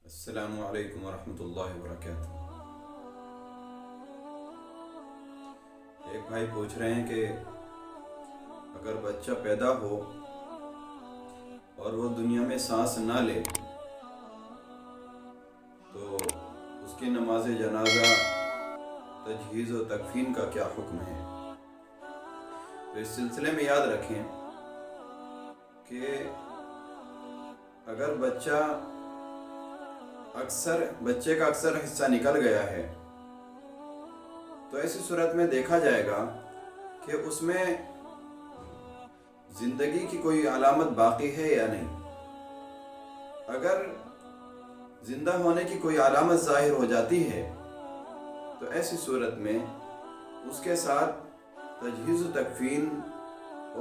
السلام علیکم ورحمۃ اللہ وبرکاتہ۔ ایک بھائی پوچھ رہے ہیں کہ اگر بچہ پیدا ہو اور وہ دنیا میں سانس نہ لے تو اس کی نماز جنازہ، تجہیز و تکفین کا کیا حکم ہے؟ تو اس سلسلے میں یاد رکھیں کہ اگر بچے کا اکثر حصہ نکل گیا ہے تو ایسی صورت میں دیکھا جائے گا کہ اس میں زندگی کی کوئی علامت باقی ہے یا نہیں۔ اگر زندہ ہونے کی کوئی علامت ظاہر ہو جاتی ہے تو ایسی صورت میں اس کے ساتھ تجہیز و تکفین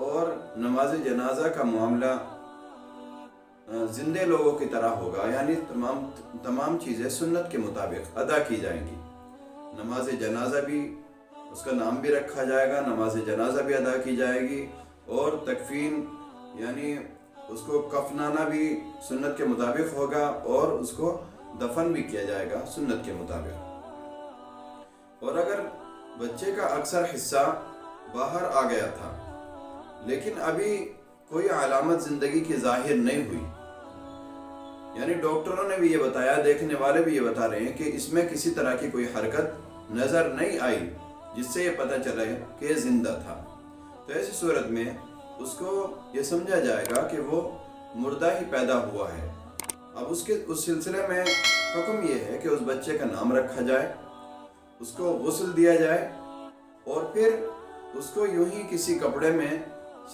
اور نماز جنازہ کا معاملہ زندے لوگوں کی طرح ہوگا، یعنی تمام چیزیں سنت کے مطابق ادا کی جائیں گی۔ نماز جنازہ بھی، اس کا نام بھی رکھا جائے گا، نماز جنازہ بھی ادا کی جائے گی، اور تکفین یعنی اس کو کفنانا بھی سنت کے مطابق ہوگا، اور اس کو دفن بھی کیا جائے گا سنت کے مطابق۔ اور اگر بچے کا اکثر حصہ باہر آ گیا تھا لیکن ابھی کوئی علامت زندگی کی ظاہر نہیں ہوئی، یعنی ڈاکٹروں نے بھی یہ بتایا، دیکھنے والے بھی یہ بتا رہے ہیں کہ اس میں کسی طرح کی کوئی حرکت نظر نہیں آئی جس سے یہ پتہ چلے کہ یہ زندہ تھا، تو ایسی صورت میں اس کو یہ سمجھا جائے گا کہ وہ مردہ ہی پیدا ہوا ہے۔ اب اس سلسلے میں حکم یہ ہے کہ اس بچے کا نام رکھا جائے، اس کو غسل دیا جائے، اور پھر اس کو یوں ہی کسی کپڑے میں،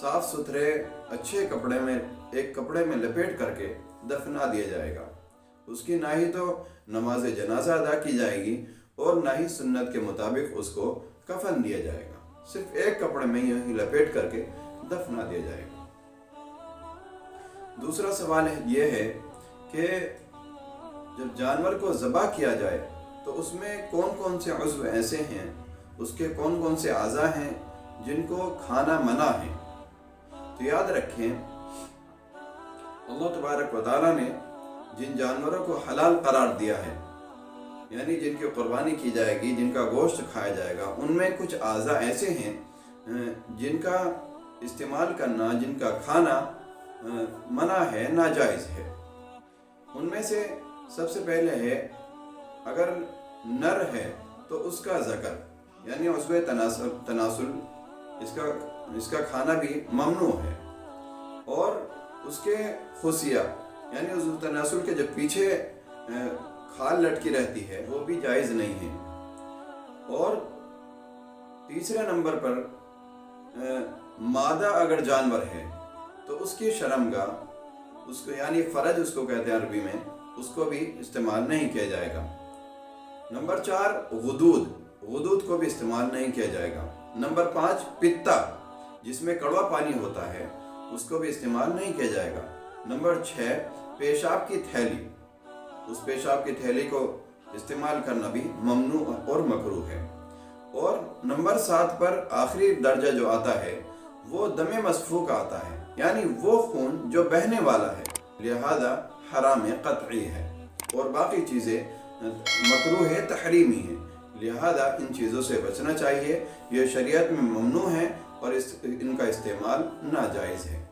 صاف ستھرے اچھے کپڑے میں، ایک کپڑے میں لپیٹ کر کے دفنا دیا جائے گا۔ اس کی نہ ہی تو نماز جنازہ ادا کی جائے گی اور نہ ہی سنت کے مطابق اس کو کفن دیا جائے گا، صرف ایک کپڑے میں یوں ہی لپیٹ کر کے دفنا دیا جائے گا۔ دوسرا سوال یہ ہے کہ جب جانور کو ذبح کیا جائے تو اس میں کون کون سے عضو ایسے ہیں، اس کے کون کون سے اعضاء ہیں جن کو کھانا منع ہے؟ تو یاد رکھیں، اللہ تبارک و تعالیٰ نے جن جانوروں کو حلال قرار دیا ہے، یعنی جن کی قربانی کی جائے گی، جن کا گوشت کھایا جائے گا، ان میں کچھ اعضاء ایسے ہیں جن کا استعمال کرنا، جن کا کھانا منع ہے، ناجائز ہے۔ ان میں سے سب سے پہلے ہے، اگر نر ہے تو اس کا ذکر یعنی عضو تناسل، اس کا کھانا بھی ممنوع ہے، اور اس کے خصیہ یعنی عضو تناسل کے جو پیچھے کھال لٹکی رہتی ہے وہ بھی جائز نہیں ہے۔ اور تیسرے نمبر پر مادہ اگر جانور ہے تو اس کی شرمگاہ، اس کو یعنی فرج اس کو کہتے ہیں عربی میں، اس کو بھی استعمال نہیں کیا جائے گا۔ نمبر 4 غدود کو بھی استعمال نہیں کیا جائے گا۔ نمبر 5 پتا، جس میں کڑوا پانی ہوتا ہے، اس کو بھی استعمال نہیں کیا جائے گا۔ نمبر 6 پیشاب کی تھیلی، اس پیشاب کی تھیلی کو استعمال کرنا بھی ممنوع اور مکروہ ہے۔ اور نمبر 7 پر آخری درجہ جو آتا ہے وہ دم مسفوک آتا ہے، یعنی وہ خون جو بہنے والا ہے، لہذا حرام قطعی ہے، اور باقی چیزیں مکروہ تحریمی ہیں، لہذا ان چیزوں سے بچنا چاہیے۔ یہ شریعت میں ممنوع ہے اور ان کا استعمال ناجائز ہے۔